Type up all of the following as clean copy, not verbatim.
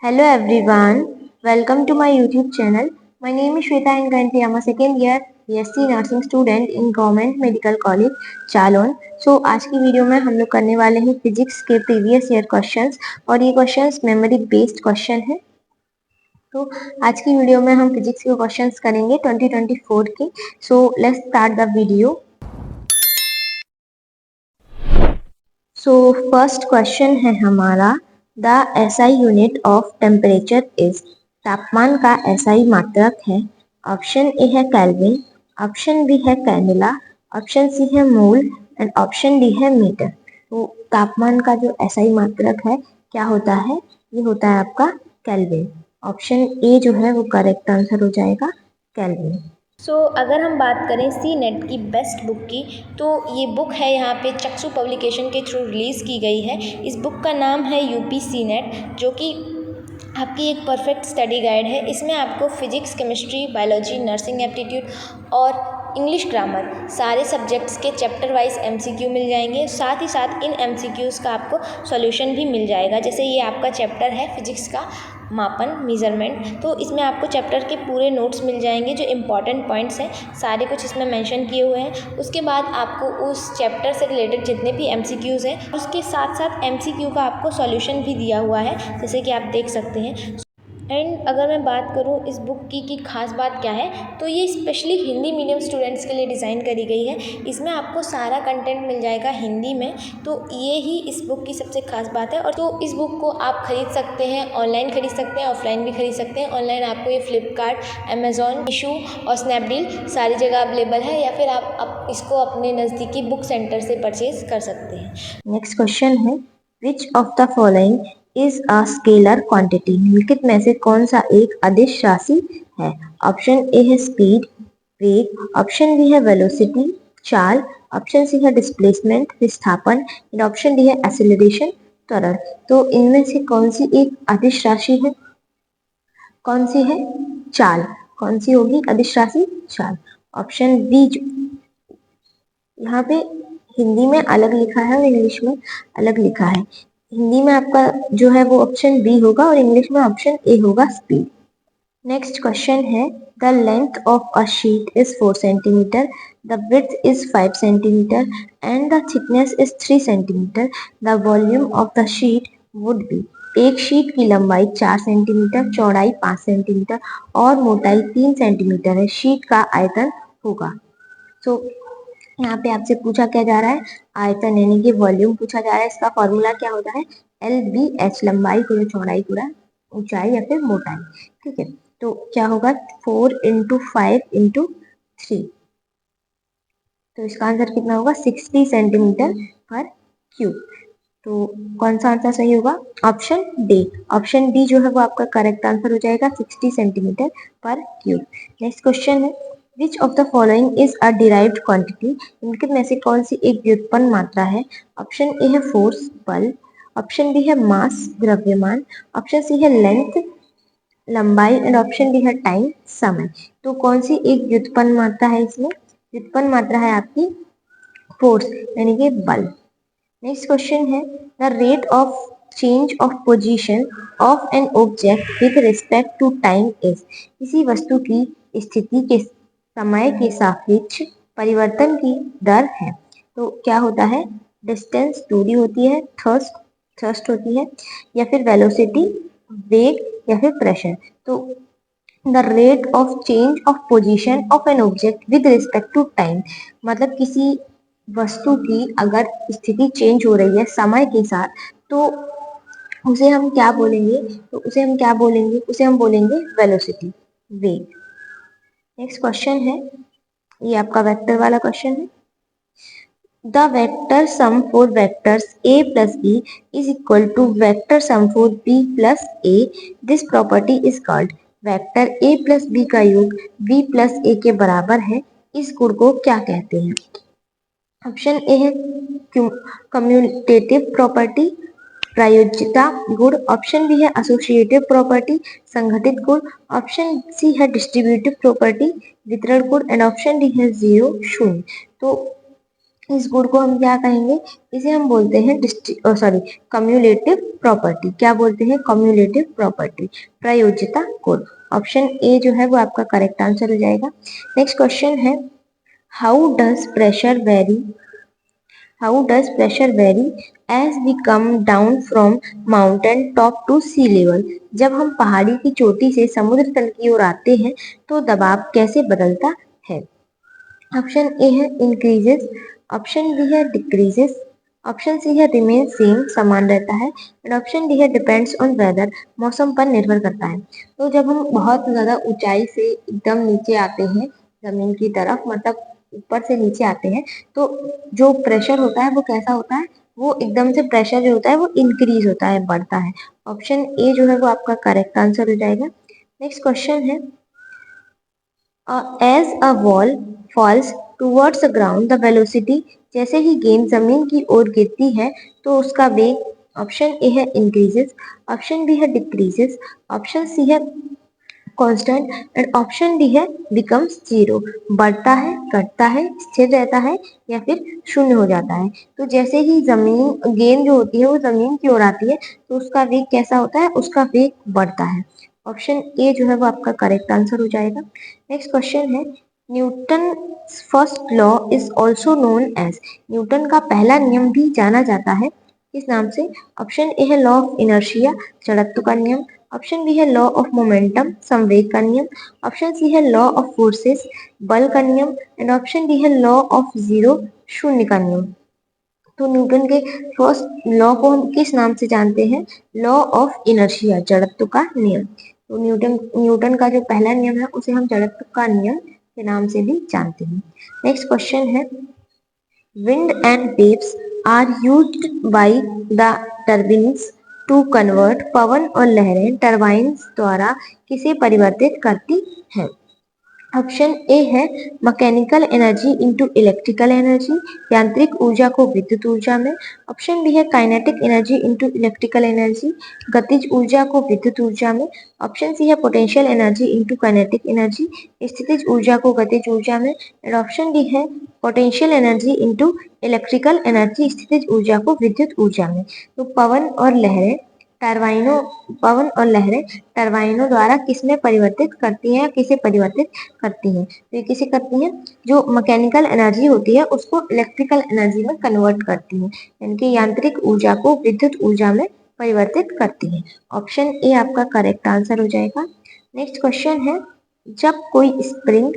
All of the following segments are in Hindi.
Hello everyone, welcome to my YouTube channel. My name is Shweta and currently I'm a second year BSc Nursing student in Government Medical College चालोन। आज की वीडियो में हम लोग करने वाले हैं फिजिक्स के प्रीवियस ईयर क्वेश्चंस और ये क्वेश्चंस मेमोरी बेस्ड क्वेश्चन है। तो आज की वीडियो में हम फिजिक्स के क्वेश्चंस करेंगे 2024 के। Let's start the video. First question है हमारा the SI unit of temperature is. तापमान का एसआई मात्रक है। ऑप्शन ए है केल्विन, ऑप्शन बी है कैंडेला, ऑप्शन सी है मोल एंड ऑप्शन डी है मीटर। तो तापमान का जो एसआई मात्रक है क्या होता है, ये होता है आपका केल्विन। ऑप्शन ए जो है वो करेक्ट आंसर हो जाएगा, केल्विन। अगर हम बात करें सी नेट की बेस्ट बुक की, तो ये बुक है यहाँ पे चक्षु पब्लिकेशन के थ्रू रिलीज़ की गई है। इस बुक का नाम है यूपी सी नेट, जो कि आपकी एक परफेक्ट स्टडी गाइड है। इसमें आपको physics, chemistry, biology, nursing aptitude और इंग्लिश ग्रामर सारे सब्जेक्ट्स के चैप्टर वाइज एमसीक्यू मिल जाएंगे। साथ ही साथ इन एमसीक्यूज़ का आपको सॉल्यूशन भी मिल जाएगा। जैसे ये आपका चैप्टर है फिजिक्स का मापन, मेजरमेंट, तो इसमें आपको चैप्टर के पूरे नोट्स मिल जाएंगे। जो इम्पॉर्टेंट पॉइंट्स हैं सारे कुछ इसमें मेंशन किए हुए हैं। उसके बाद आपको उस चैप्टर से रिलेटेड जितने भी एमसीक्यूज़ हैं उसके साथ साथ एमसीक्यू का आपको सॉल्यूशन भी दिया हुआ है, जैसे कि आप देख सकते हैं। एंड अगर मैं बात करूँ इस बुक की कि खास बात क्या है, तो ये स्पेशली हिंदी मीडियम स्टूडेंट्स के लिए डिज़ाइन करी गई है। इसमें आपको सारा कंटेंट मिल जाएगा हिंदी में, तो ये ही इस बुक की सबसे खास बात है। और तो इस बुक को आप खरीद सकते हैं, ऑनलाइन खरीद सकते हैं, ऑफलाइन भी खरीद सकते हैं। ऑनलाइन आपको ये फ्लिपकार्ट, अमेज़ॉन, मीशो और स्नैपडील सारी जगह अवेलेबल है, या फिर आप इसको अपने नज़दीकी बुक सेंटर से परचेज कर सकते हैं। नेक्स्ट क्वेश्चन है which of the following is a scalar quantity. निम्नलिखित में से कौन सा एक अदिश राशि है। ऑप्शन ए है स्पीड, वेग, ऑप्शन बी है वेलोसिटी, चाल, ऑप्शन सी है डिस्प्लेसमेंट, विस्थापन एंड ऑप्शन डी है एक्सेलरेशन, त्वरण। तो इनमें से कौन सी एक अदिश राशि है, कौन सी है, चाल। कौन सी होगी अदिश राशि, चाल। ऑप्शन बी, यहाँ पे हिंदी में अलग लिखा है और इंग्लिश में अलग लिखा है। हिंदी में आपका जो है वो ऑप्शन बी होगा और इंग्लिश में ऑप्शन ए होगा, स्पीड। नेक्स्ट क्वेश्चन है the length of a sheet is 4 centimetre, the width is 5 centimetre and the thickness is 3 centimetre, the volume of the sheet would be. एक शीट की लंबाई 4 सेंटीमीटर, चौड़ाई 5 सेंटीमीटर और मोटाई 3 सेंटीमीटर है। शीट का आयतन होगा। यहाँ पे आपसे पूछा क्या जा रहा है, आयतन यानी कि वॉल्यूम पूछा जा रहा है। इसका फॉर्मूला क्या होता है, LBH, लंबाई गुणा चौड़ाई गुणा ऊंचाई या फिर मोटाई। ठीक है, तो क्या होगा 4 इंटू 5 इंटू 3, तो इसका आंसर कितना होगा 60 सेंटीमीटर पर क्यूब। तो कौन सा आंसर सही होगा, ऑप्शन डी। ऑप्शन डी जो है वो आपका करेक्ट आंसर हो जाएगा, 60 सेंटीमीटर पर क्यूब। नेक्स्ट क्वेश्चन है which of the following is a derived quantity. इनके में से कौन सी एक व्युत्पन्न मात्रा है। ऑप्शन ए है फोर्स, बल, ऑप्शन बी है मास, द्रव्यमान, ऑप्शन सी है लेंथ, लंबाई एंड ऑप्शन डी है टाइम, समय। तो कौन सी एक व्युत्पन्न मात्रा है, इसमें व्युत्पन्न मात्रा है आपकी फोर्स यानी कि बल। नेक्स्ट क्वेश्चन है the rate of change of position of an object with respect to time is. किसी वस्तु की स्थिति के समय के सापेक्ष परिवर्तन की दर है। तो क्या होता है, डिस्टेंस, दूरी होती है, थ्रस्ट होती है, या फिर वेलोसिटी, वेग, या फिर प्रेशर। तो the rate of change of position of an object with respect to time, मतलब किसी वस्तु की अगर स्थिति चेंज हो रही है समय के साथ, तो उसे हम क्या बोलेंगे, उसे हम बोलेंगे वेलोसिटी, वेग। नेक्स्ट क्वेश्चन है, ये आपका वेक्टर वाला क्वेश्चन है। The vector sum for vectors a plus b is equal to vector sum for b plus a. This property is called. Vector a plus b का योग b plus a के बराबर है, इस गुण को क्या कहते हैं। ऑप्शन ए है कम्यूटेटिव प्रॉपर्टी, प्रायोज्यता गुण, ऑप्शन बी है एसोसिएटिव प्रॉपर्टी, संघटित गुण, ऑप्शन सी है डिस्ट्रीब्यूटिव प्रॉपर्टी, वितरण गुण एंड ऑप्शन डी है जीरो, शून्य। तो इस गुण को हम क्या कहेंगे, इसे हम बोलते हैं कम्युलेटिव प्रॉपर्टी। क्या बोलते हैं, कम्युलेटिव प्रॉपर्टी, प्रयोज्यता गुण। ऑप्शन ए जो है वो आपका करेक्ट आंसर हो जाएगा। नेक्स्ट क्वेश्चन है, how does pressure very as we come down from mountain top to sea level? जब हम पहाड़ी की चोटी से समुद्र तल की ओर आते हैं तो दबाव कैसे बदलता है? ऑप्शन ए है इंक्रीजेस, ऑप्शन बी है डिक्रीजेस, ऑप्शन सी है रिमेन सेम, समान रहता है, एंड ऑप्शन डी है डिपेंड्स ऑन वेदर, मौसम पर निर्भर करता है। तो जब हम बहुत ज्यादा ऊंचाई से एकदम नीचे आते हैं जमीन की तरफ, मतलब ऊपर से नीचे आते हैं, तो जो प्रेशर होता है वो कैसा होता है, वो एकदम से प्रेशर जो होता है वो इंक्रीज होता है, बढ़ता है। ऑप्शन ए जो है वो आपका करेक्ट आंसर हो जाएगा। नेक्स्ट क्वेश्चन है, as a ball falls towards the ground the velocity, जैसे ही गेंद जमीन की ओर गिरती है तो उसका वेग, ऑप्शन ए है इंक्रीजेस, ऑप्शन बी है डिक्रीजेस, ऑप्शन सी है कांस्टेंट, एंड ऑप्शन डी है बिकम्स जीरो, बढ़ता है, घटता है, स्थिर रहता है, या फिर शून्य हो जाता है। तो जैसे ही जमीन गेंद जो होती है वो जमीन की ओर आती है तो उसका वेग कैसा होता है, उसका वेग बढ़ता है। ऑप्शन ए जो है वो आपका करेक्ट आंसर हो जाएगा। नेक्स्ट क्वेश्चन है, Newton first law is also known as, Newton का पहला नियम भी जाना जाता है किस नाम से? ऑप्शन ए है लॉ ऑफ इनर्शिया, जड़त्व का नियम, ऑप्शन बी है लॉ ऑफ मोमेंटम, संवेग का नियम, ऑप्शन सी है लॉ ऑफ फोर्सेस, बल का नियम, एंड ऑप्शन डी है लॉ ऑफ जीरो, शून्य का नियम। तो न्यूटन के फर्स्ट लॉ को हम किस नाम से जानते हैं? लॉ ऑफ इनर्शिया, जड़त्व का नियम। तो न्यूटन का जो पहला नियम है उसे हम जड़त्व का नियम के नाम से भी जानते हैं। नेक्स्ट क्वेश्चन है, wind and waves are used by the turbines to convert, पवन और लहरें टर्बाइन्स द्वारा किसे परिवर्तित करती हैं? ऑप्शन ए है mechanical energy into electrical energy, यांत्रिक ऊर्जा को विद्युत ऊर्जा में, ऑप्शन बी है kinetic energy into electrical energy, गतिज ऊर्जा को विद्युत ऊर्जा में, ऑप्शन सी है potential energy into kinetic energy, स्थितिज ऊर्जा को गतिज ऊर्जा में, एंड ऑप्शन डी है potential energy into electrical energy, स्थितिज ऊर्जा को विद्युत ऊर्जा में। तो पवन और लहरें टरबाइनों द्वारा किसमें परिवर्तित करती हैं, किसे परिवर्तित करती हैं? तो ये किसे करती हैं? जो मैकेनिकल एनर्जी होती है उसको इलेक्ट्रिकल एनर्जी में कन्वर्ट करती हैं, यानी कि यांत्रिक ऊर्जा को विद्युत ऊर्जा में परिवर्तित करती हैं। ऑप्शन ए आपका करेक्ट आंसर हो जाएगा। नेक्स्ट क्वेश्चन है, जब कोई स्प्रिंग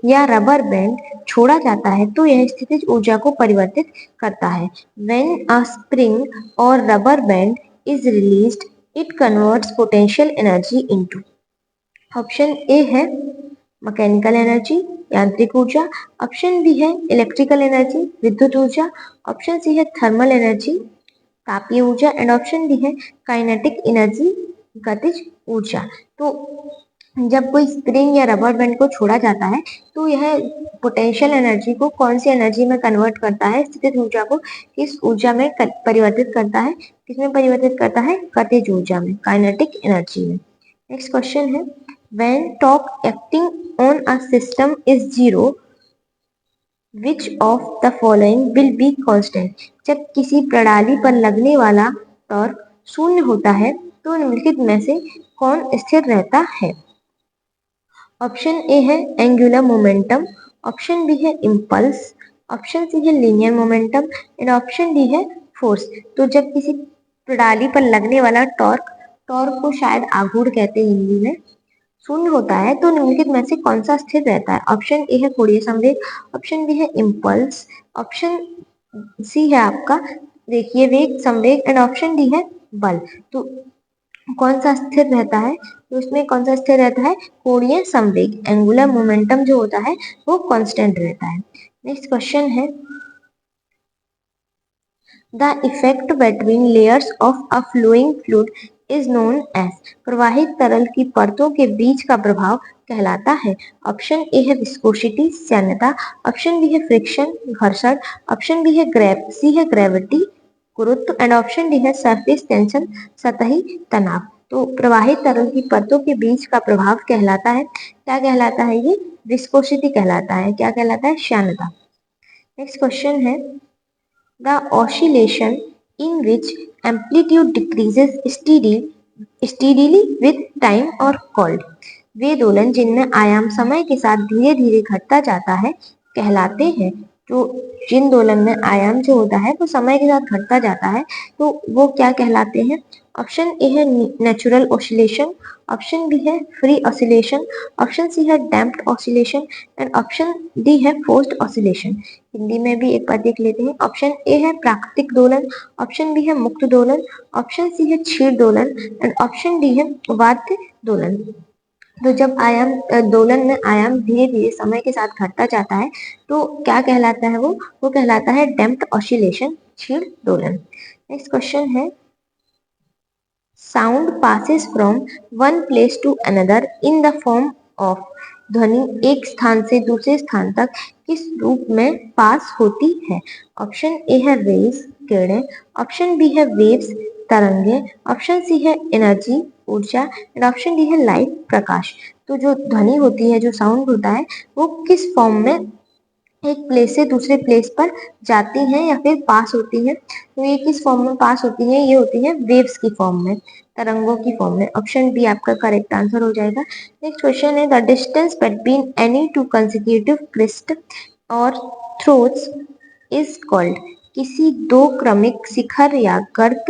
या रबर बैंड छोड़ा जाता है तो यह स्थितिज ऊर्जा को परिवर्तित करता है। When a spring or rubber band is released, it converts potential energy into, option A है मैकेनिकल एनर्जी, यांत्रिक ऊर्जा, ऑप्शन बी है इलेक्ट्रिकल एनर्जी, विद्युत ऊर्जा, ऑप्शन सी है थर्मल एनर्जी, तापीय ऊर्जा, एंड ऑप्शन डी है काइनेटिक एनर्जी, गतिज ऊर्जा। तो जब कोई स्प्रिंग या रबर बैंड को छोड़ा जाता है तो यह पोटेंशियल एनर्जी को कौन सी एनर्जी में कन्वर्ट करता है, स्थितिज ऊर्जा को किस ऊर्जा में परिवर्तित करता है, किसमें परिवर्तित करता है? गतिज ऊर्जा में, काइनेटिक एनर्जी में। नेक्स्ट क्वेश्चन है, when torque acting on a system is zero, which of the following will be constant? जब किसी प्रणाली पर लगने वाला टॉर्क शून्य होता है तो निम्नलिखित में से कौन स्थिर रहता है? ऑप्शन ए है एंगुलर मोमेंटम, ऑप्शन बी है इम्पल्स, ऑप्शन सी है linear momentum, and option D है फोर्स। तो जब किसी प्रणाली पर लगने वाला टॉर्क, टॉर्क को शायद आघूर्ण कहते हैं हिंदी में, शून्य होता है तो निम्नलिखित में से कौन सा स्थिर रहता है? ऑप्शन ए है कोणीय संवेग, ऑप्शन बी है इम्पल्स, ऑप्शन सी है आपका रेखीय वेग संवेग, एंड ऑप्शन डी है बल। तो कौन सा स्थिर रहता है? तो उसमें कौन सा स्थिर रहता है? कोणीय संवेग, एंगुलर मोमेंटम जो होता है वो कांस्टेंट रहता है। नेक्स्ट क्वेश्चन है, the effect between layers of a flowing fluid is known as, प्रवाहित तरल की परतों के बीच का प्रभाव कहलाता है। ऑप्शन ए है विस्कोसिटी, श्यानता, ऑप्शन बी है फ्रिक्शन, घर्षण, ऑप्शन बी है सी है ग्रेविटी, गुरुत्व, एंड ऑप्शन डी है सरफेस टेंशन, सतही तनाव। तो प्रवाहित तरल की परतों के बीच का प्रभाव कहलाता है, क्या कहलाता है? ये विस्कोसिटी कहलाता है। क्या कहलाता है? श्यानता। नेक्स्ट क्वेश्चन है, the oscillation in which amplitude decreases steadily with time और कॉल्ड। वे दोलन जिनमें आयाम समय के साथ धीरे धीरे घटता जाता है कहलाते हैं। जो जिन दोलन में आयाम जो होता है वो समय के साथ घटता जाता है तो वो क्या कहलाते हैं। ऑप्शन ए है नेचुरल ऑसिलेशन, ऑप्शन बी है फ्री ऑसिलेशन, ऑप्शन सी है damped oscillation and option D है फोर्स्ड ऑसिलेशन। हिंदी में भी एक बार देख लेते हैं। ऑप्शन ए है प्राकृतिक दोलन, ऑप्शन बी है मुक्त दोलन, ऑप्शन सी है क्षीण दोलन एंड ऑप्शन डी है वाद्य दोलन। तो जब दोलन में आयाम धीरे धीरे समय के साथ घटता जाता है तो क्या कहलाता है वो कहलाता है डैम्प्ड ऑसिलेशन, क्षीण दोलन। नेक्स्ट क्वेश्चन है sound passes from one place to another in the form of. ध्वनि एक स्थान से दूसरे स्थान तक किस रूप में पास होती है। ऑप्शन ए है रेज किरणें, ऑप्शन बी है वेव्स तरंगे, ऑप्शन सी है एनर्जी ऊर्जा एंड ऑप्शन डी है लाइट प्रकाश। तो जो ध्वनि होती है जो साउंड होता है वो किस फॉर्म में एक प्लेस से दूसरे प्लेस पर जाती हैं या फिर पास होती हैं। तो ये किस फॉर्म में पास होती हैं, ये होती है वेव्स की फॉर्म में, तरंगों की फॉर्म में। ऑप्शन बी आपका करेक्ट आंसर हो जाएगा। नेक्स्ट क्वेश्चन है the distance between any two consecutive crest और थ्रोट्स इज कॉल्ड। किसी दो क्रमिक शिखर या गर्त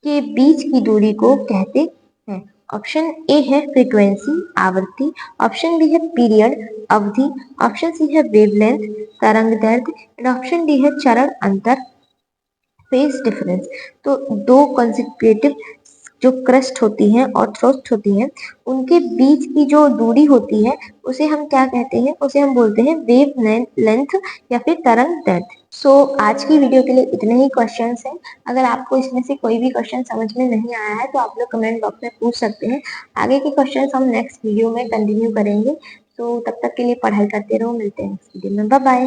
के बीच की दूरी को कहते हैं। ऑप्शन ए है फ्रीक्वेंसी आवृत्ति, ऑप्शन बी है पीरियड अवधि, ऑप्शन सी है वेवलेंथ तरंग दैर्ध्य एंड ऑप्शन डी है चरण अंतर फेज डिफरेंस। तो दो कंसेक्यूटिव जो क्रस्ट होती हैं और थ्रोस्ट होती हैं उनके बीच की जो दूरी होती है उसे हम क्या कहते हैं, उसे हम बोलते हैं वेव लेंथ या फिर तरंग दैर्ध्य। सो आज की वीडियो के लिए इतने ही क्वेश्चंस हैं। अगर आपको इसमें से कोई भी क्वेश्चन समझ में नहीं आया है तो आप लोग कमेंट बॉक्स में पूछ सकते हैं। आगे के क्वेश्चंस हम नेक्स्ट वीडियो में कंटिन्यू करेंगे। तो तब तक के लिए पढ़ाई करते रहो, मिलते हैं नेक्स्ट वीडियो में, बाय बाय।